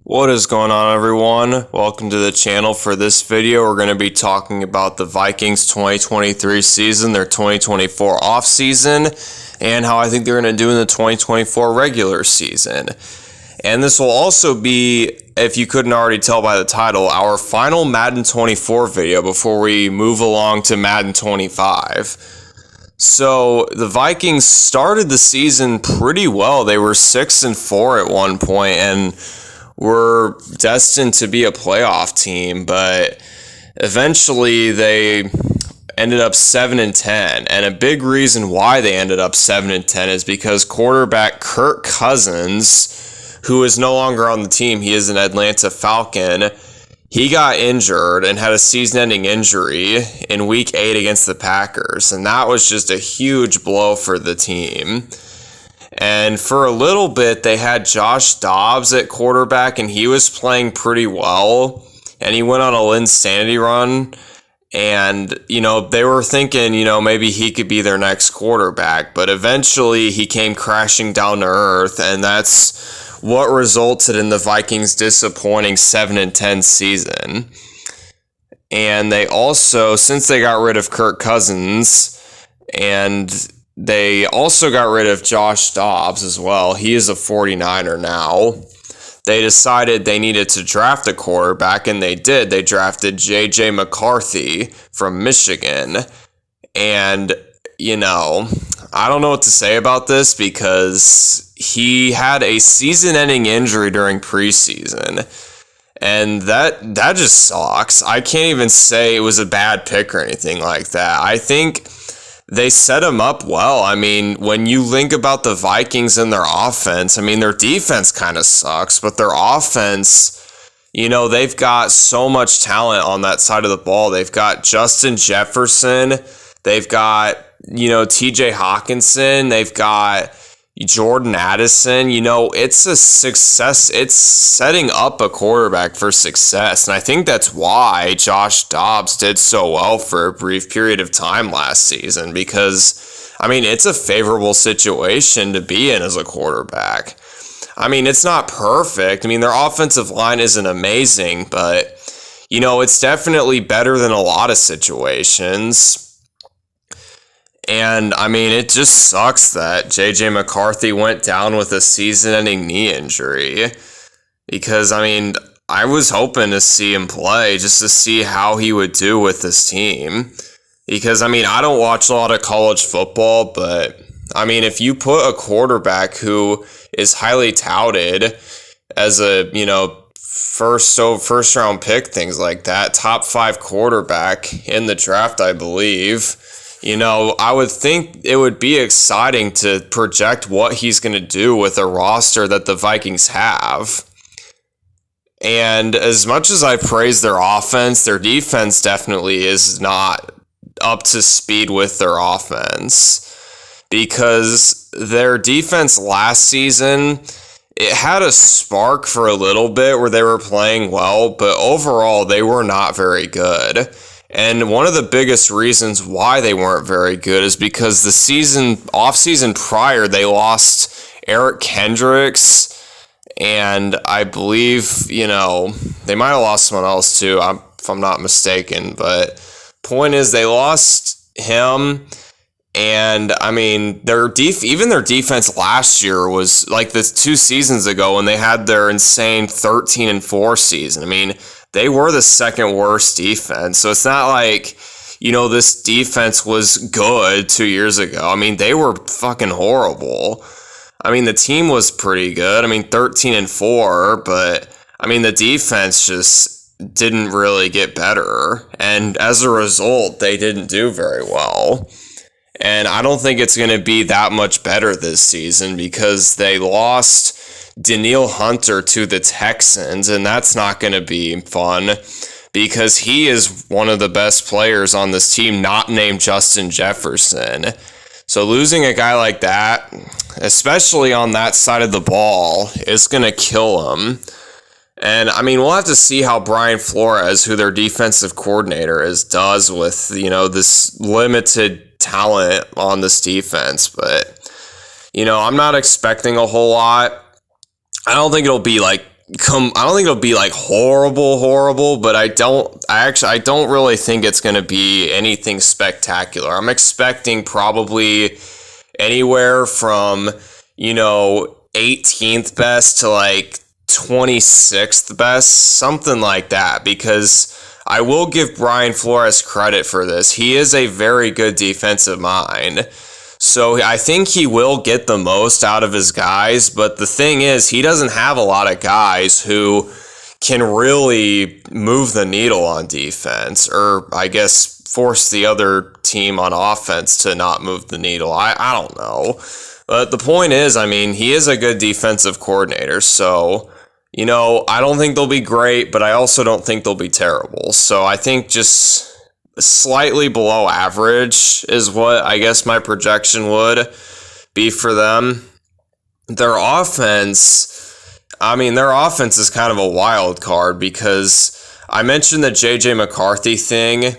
What is going on, everyone? Welcome to the channel. For this video, we're going to be talking about the Vikings 2023 season, their 2024 offseason, and how I think they're going to do in the 2024 regular season. And this will also be, if you couldn't already tell by the title, our final Madden 24 video before we move along to Madden 25. So the Vikings started the season pretty well. They were 6-4 at one point, and were destined to be a playoff team, but eventually they ended up 7-10. And a big reason why they ended up 7-10 is because quarterback Kirk Cousins, who is no longer on the team, he is an Atlanta Falcon, he got injured and had a season-ending injury in Week 8 against the Packers, and that was just a huge blow for the team. And for a little bit, they had Josh Dobbs at quarterback, and he was playing pretty well. And he went on a Linsanity run. And, they were thinking, maybe he could be their next quarterback. But eventually, he came crashing down to earth. And that's what resulted in the Vikings' disappointing 7-10 season. And they also, since they got rid of Kirk Cousins, and they also got rid of Josh Dobbs as well. He is a 49er now. They decided they needed to draft a quarterback, and they did. They drafted J.J. McCarthy from Michigan. And, I don't know what to say about this because he had a season-ending injury during preseason. And that just sucks. I can't even say it was a bad pick or anything like that. I think they set him up well. I mean, when you think about the Vikings and their offense, their defense kind of sucks, but their offense, they've got so much talent on that side of the ball. They've got Justin Jefferson. They've got, TJ Hawkinson. They've got Jordan Addison. It's a success. It's setting up a quarterback for success. And I think that's why Josh Dobbs did so well for a brief period of time last season, because, it's a favorable situation to be in as a quarterback. It's not perfect. Their offensive line isn't amazing, but, it's definitely better than a lot of situations. And, it just sucks that J.J. McCarthy went down with a season-ending knee injury. Because, I was hoping to see him play just to see how he would do with this team. Because, I don't watch a lot of college football, but, if you put a quarterback who is highly touted as a, first-round pick, things like that, top 5 quarterback in the draft, I believe, I would think it would be exciting to project what he's going to do with a roster that the Vikings have. And as much as I praise their offense, their defense definitely is not up to speed with their offense. Because their defense last season, it had a spark for a little bit where they were playing well, but overall they were not very good. And one of the biggest reasons why they weren't very good is because the off-season prior, they lost Eric Kendricks, and I believe, they might have lost someone else too, if I'm not mistaken. But point is, they lost him, and even their defense last year was like the 2 seasons ago when they had their insane 13-4 season. They were the second worst defense. So it's not like, this defense was good 2 years ago. They were fucking horrible. The team was pretty good. 13-4, but the defense just didn't really get better. And as a result, they didn't do very well. And I don't think it's going to be that much better this season because they lost Danielle Hunter to the Texans, and that's not going to be fun because he is one of the best players on this team, not named Justin Jefferson. So losing a guy like that, especially on that side of the ball, is going to kill him. And, we'll have to see how Brian Flores, who their defensive coordinator is, does with, this limited talent on this defense. But, I'm not expecting a whole lot. I don't think it'll be like I don't think it'll be like horrible, but I don't really think it's going to be anything spectacular. I'm expecting probably anywhere from, 18th best to like 26th best, something like that, because I will give Brian Flores credit for this. He is a very good defensive mind. So I think he will get the most out of his guys, but the thing is, he doesn't have a lot of guys who can really move the needle on defense, or I guess force the other team on offense to not move the needle. I don't know. But the point is, he is a good defensive coordinator, so, I don't think they'll be great, but I also don't think they'll be terrible. So I think just slightly below average is what I guess my projection would be for them. Their offense is kind of a wild card because I mentioned the J.J. McCarthy thing,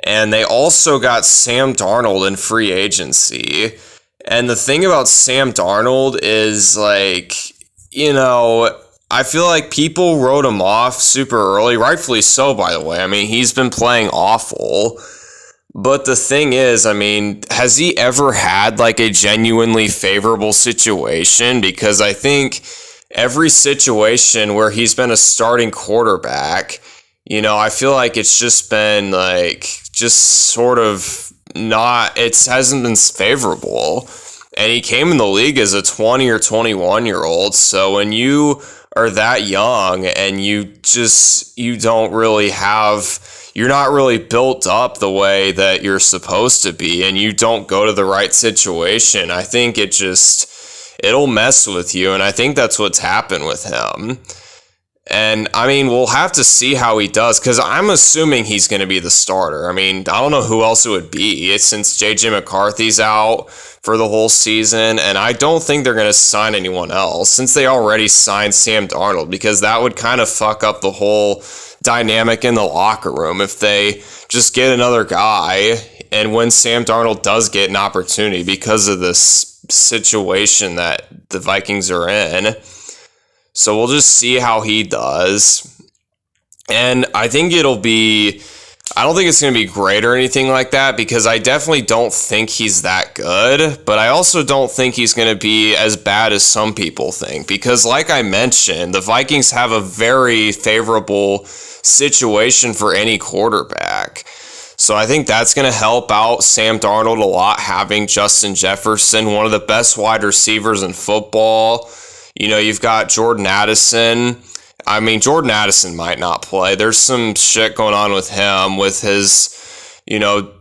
and they also got Sam Darnold in free agency. And the thing about Sam Darnold is, I feel like people wrote him off super early, rightfully so, by the way. He's been playing awful. But the thing is, has he ever had like a genuinely favorable situation? Because I think every situation where he's been a starting quarterback, I feel like it's just been it hasn't been favorable. And he came in the league as a 20 or 21 year old. So when you are that young and you're not really built up the way that you're supposed to be, and you don't go to the right situation, I think it'll mess with you. And I think that's what's happened with him. And we'll have to see how he does, because I'm assuming he's going to be the starter. I don't know who else it would be since J.J. McCarthy's out for the whole season, and I don't think they're going to sign anyone else since they already signed Sam Darnold, because that would kind of fuck up the whole dynamic in the locker room if they just get another guy, and when Sam Darnold does get an opportunity because of this situation that the Vikings are in. So we'll just see how he does. And I don't think it's going to be great or anything like that, because I definitely don't think he's that good, but I also don't think he's going to be as bad as some people think, because like I mentioned, the Vikings have a very favorable situation for any quarterback. So I think that's going to help out Sam Darnold a lot, having Justin Jefferson, one of the best wide receivers in football. You've got Jordan Addison. Jordan Addison might not play. There's some shit going on with him with his,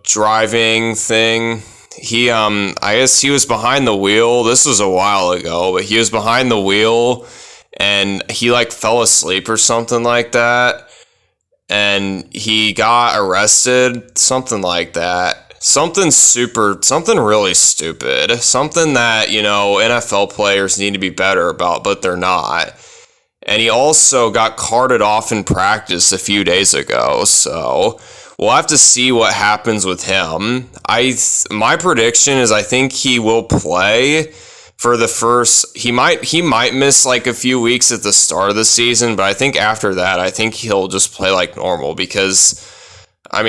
driving thing. I guess he was behind the wheel. This was a while ago, but he was behind the wheel and he fell asleep or something like that. And he got arrested, something like that. Something really stupid. Something that, NFL players need to be better about, but they're not. And he also got carted off in practice a few days ago. So we'll have to see what happens with him. My prediction is I think he will play for the first. He might miss a few weeks at the start of the season, but I think after that, I think he'll just play like normal, because I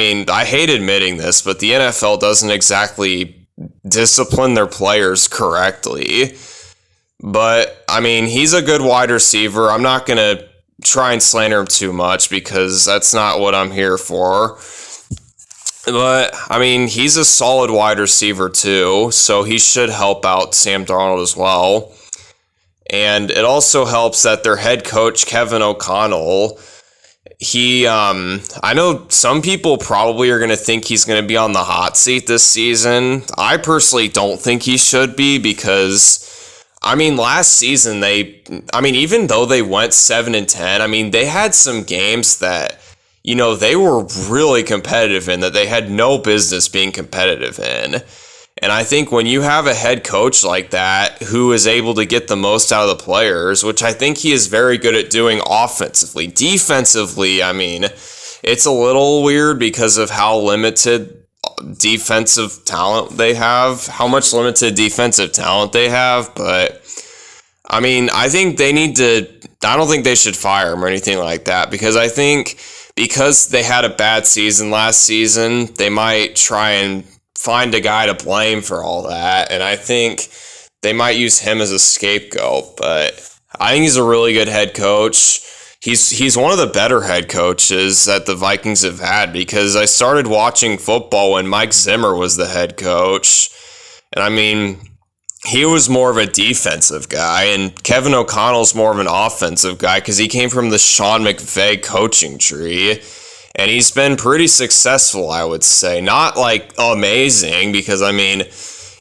hate admitting this, but the NFL doesn't exactly discipline their players correctly. But, he's a good wide receiver. I'm not going to try and slander him too much, because that's not what I'm here for. But, he's a solid wide receiver too, so he should help out Sam Darnold as well. And it also helps that their head coach, Kevin O'Connell, I know some people probably are going to think he's going to be on the hot seat this season. I personally don't think he should be, because, last season even though they went 7-10, they had some games that, they were really competitive in, that they had no business being competitive in. And I think when you have a head coach like that who is able to get the most out of the players, which I think he is very good at doing offensively, defensively, it's a little weird because of how limited defensive talent they have, how much limited defensive talent they have. But I think they need to I don't think they should fire him or anything like that, because I think because they had a bad season last season, they might try and find a guy to blame for all that, and I think they might use him as a scapegoat. But I think he's a really good head coach. He's one of the better head coaches that the Vikings have had, because I started watching football when Mike Zimmer was the head coach, and I mean, he was more of a defensive guy, and Kevin O'Connell's more of an offensive guy because he came from the Sean McVay coaching tree, and he's been pretty successful, I would say. Not like amazing, because I mean,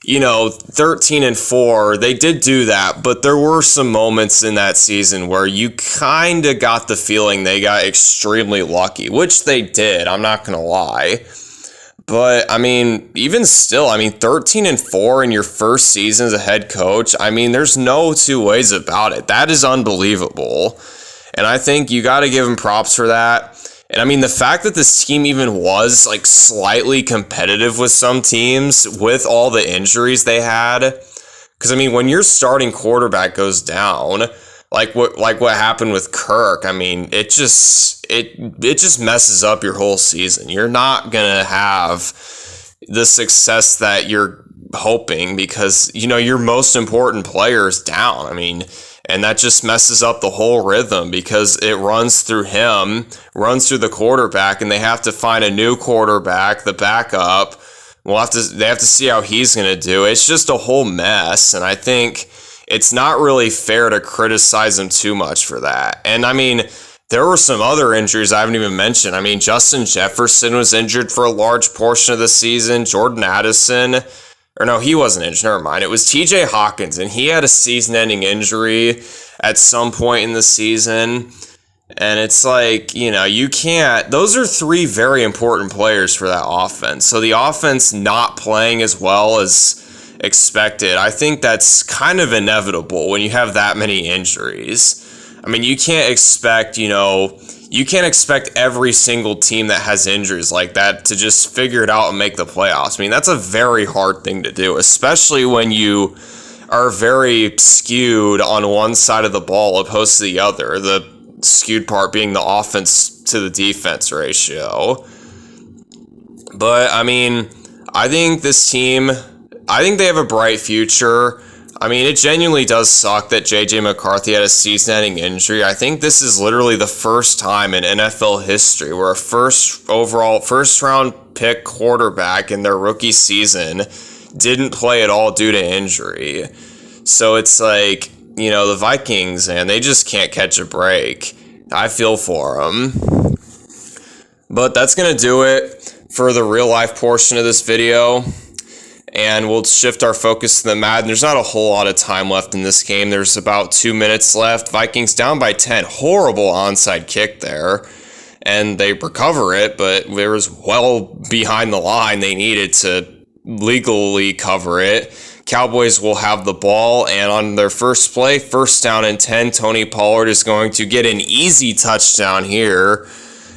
13-4, they did do that, but there were some moments in that season where you kind of got the feeling they got extremely lucky, which they did, I'm not going to lie. But, I mean, even still, 13-4 in your first season as a head coach, there's no two ways about it. That is unbelievable. And I think you got to give him props for that. And, the fact that this team even was, slightly competitive with some teams with all the injuries they had. Because, when your starting quarterback goes down, like what happened with Kirk, it just messes up your whole season. You're not gonna have the success that you're hoping, because your most important player is down. And that just messes up the whole rhythm, because it runs through him, runs through the quarterback, and they have to find a new quarterback, the backup. They have to see how he's gonna do. It's just a whole mess, and I think it's not really fair to criticize him too much for that. And there were some other injuries I haven't even mentioned. Justin Jefferson was injured for a large portion of the season. Jordan Addison, or no, he wasn't injured, never mind. It was TJ Hawkins, and he had a season-ending injury at some point in the season. And it's you can't, those are three very important players for that offense. So the offense not playing as well as expected, I think that's kind of inevitable when you have that many injuries. You can't expect, every single team that has injuries like that to just figure it out and make the playoffs. That's a very hard thing to do, especially when you are very skewed on one side of the ball opposed to the other, the skewed part being the offense to the defense ratio. But, I think this team, I think they have a bright future. It genuinely does suck that J.J. McCarthy had a season-ending injury. I think this is literally the first time in NFL history where a first-round pick quarterback in their rookie season didn't play at all due to injury. So it's the Vikings, and they just can't catch a break. I feel for them. But that's going to do it for the real-life portion of this video. And we'll shift our focus to the Madden. There's not a whole lot of time left in this game. There's about 2 minutes left. Vikings down by 10. Horrible onside kick there. And they recover it, but it was well behind the line. They needed to legally cover it. Cowboys will have the ball, and on their first play, first down and 10, Tony Pollard is going to get an easy touchdown here.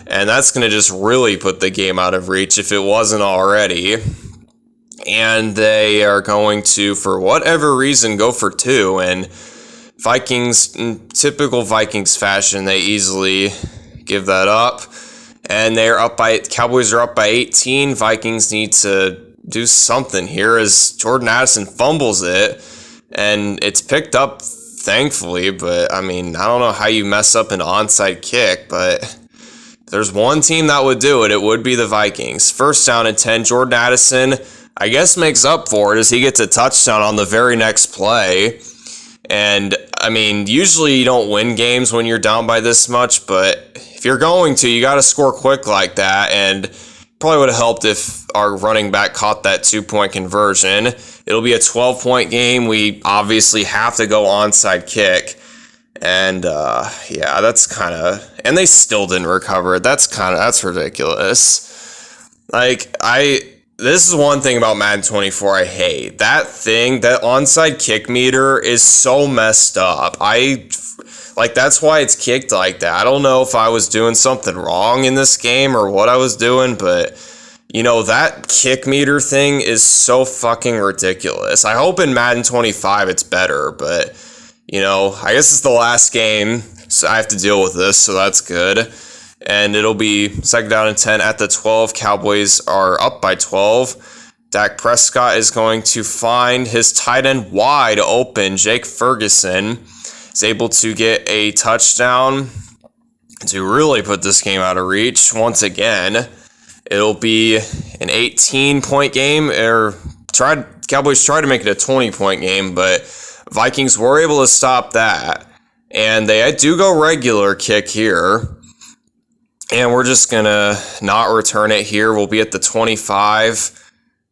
And that's going to just really put the game out of reach if it wasn't already. And they are going to, for whatever reason, go for 2. And Vikings, in typical Vikings fashion, they easily give that up. And Cowboys are up by 18. Vikings need to do something here as Jordan Addison fumbles it. And it's picked up, thankfully. But, I don't know how you mess up an onside kick. But if there's one team that would do it, it would be the Vikings. First down and 10, Jordan Addison, I guess, makes up for it as he gets a touchdown on the very next play. And, usually you don't win games when you're down by this much, but if you're going to, you got to score quick like that, and probably would have helped if our running back caught that 2-point conversion. It'll be a 12-point game. We obviously have to go onside kick. And, that's kind of, and they still didn't recover it. That's ridiculous. This is one thing about Madden 24 I hate. That onside kick meter is so messed up. That's why it's kicked like that. I don't know if I was doing something wrong in this game or what I was doing, but, that kick meter thing is so fucking ridiculous. I hope in Madden 25 it's better, but, I guess it's the last game So I have to deal with this, so that's good. And it'll be 2nd down and 10 at the 12. Cowboys are up by 12. Dak Prescott is going to find his tight end wide open. Jake Ferguson is able to get a touchdown to really put this game out of reach. Once again, it'll be an 18-point game. Cowboys tried to make it a 20-point game, but Vikings were able to stop that. And they do go regular kick here. And we're just going to not return it here. We'll be at the 25.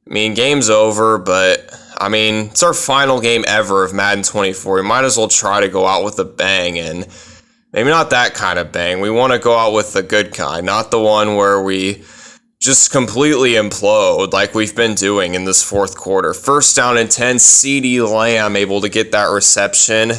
I mean, game's over, but, I mean, it's our final game ever of Madden 24. We might as well try to go out with a bang, and maybe not that kind of bang. We want to go out with the good kind, not the one where we just completely implode like we've been doing in this fourth quarter. 1st down and 10, CeeDee Lamb able to get that reception.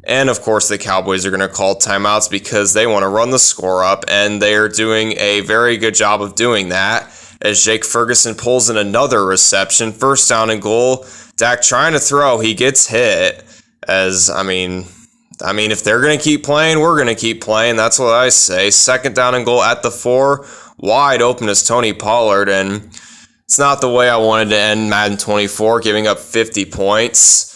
And, of course, the Cowboys are going to call timeouts because they want to run the score up, and they're doing a very good job of doing that as Jake Ferguson pulls in another reception. 1st down and goal. Dak trying to throw. He gets hit. I mean, if they're going to keep playing, we're going to keep playing. That's what I say. 2nd down and goal at the 4. Wide open is Tony Pollard, and it's not the way I wanted to end Madden 24, giving up 50 points.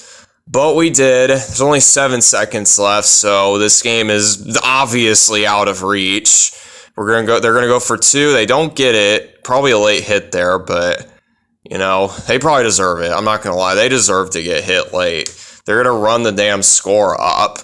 But we did. There's only 7 seconds left, so this game is obviously out of reach. They're gonna go for 2. They don't get it. Probably a late hit there, but they probably deserve it. I'm not gonna lie. They deserve to get hit late. They're gonna run the damn score up.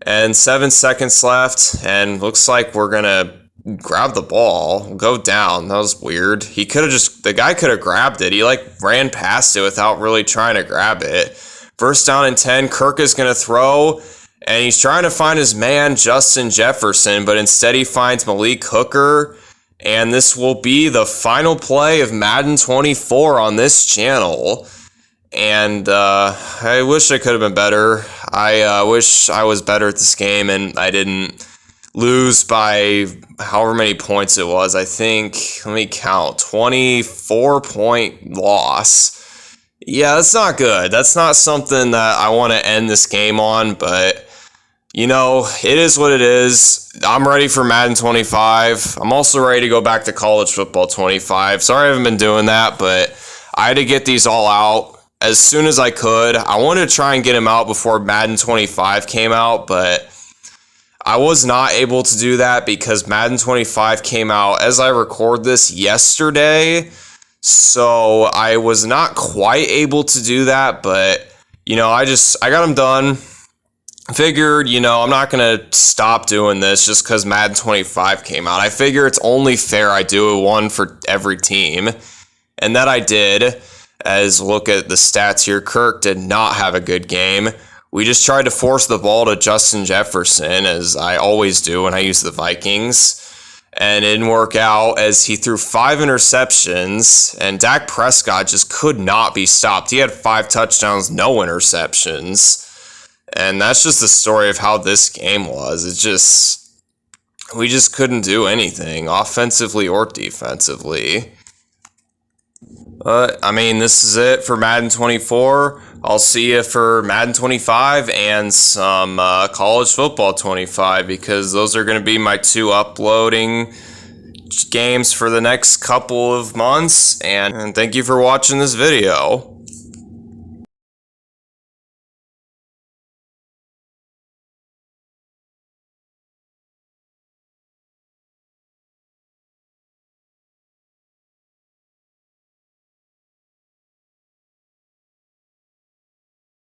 And 7 seconds left, and looks like we're gonna grab the ball, go down. That was weird. The guy could have grabbed it. He ran past it without really trying to grab it. 1st down and 10, Kirk is going to throw, and he's trying to find his man, Justin Jefferson, but instead he finds Malik Hooker, and this will be the final play of Madden 24 on this channel. And I wish I could have been better. I wish I was better at this game, and I didn't lose by however many points it was. I think, let me count, 24-point loss. Yeah, that's not good. That's not something that I want to end this game on, but, it is what it is. I'm ready for Madden 25. I'm also ready to go back to college football 25. Sorry I haven't been doing that, but I had to get these all out as soon as I could. I wanted to try and get them out before Madden 25 came out, but I was not able to do that because Madden 25 came out as I record this yesterday. So I was not quite able to do that, but, I got them done. Figured, I'm not going to stop doing this just because Madden 25 came out. I figure it's only fair I do one for every team. And that I did, as look at the stats here. Kirk did not have a good game. We just tried to force the ball to Justin Jefferson, as I always do when I use the Vikings. And it didn't work out as he threw 5 interceptions, and Dak Prescott just could not be stopped. He had 5 touchdowns, no interceptions. And that's just the story of how this game was. We just couldn't do anything, offensively or defensively. But, this is it for Madden 24. I'll see you for Madden 25 and some college football 25, because those are going to be my 2 uploading games for the next couple of months. And thank you for watching this video.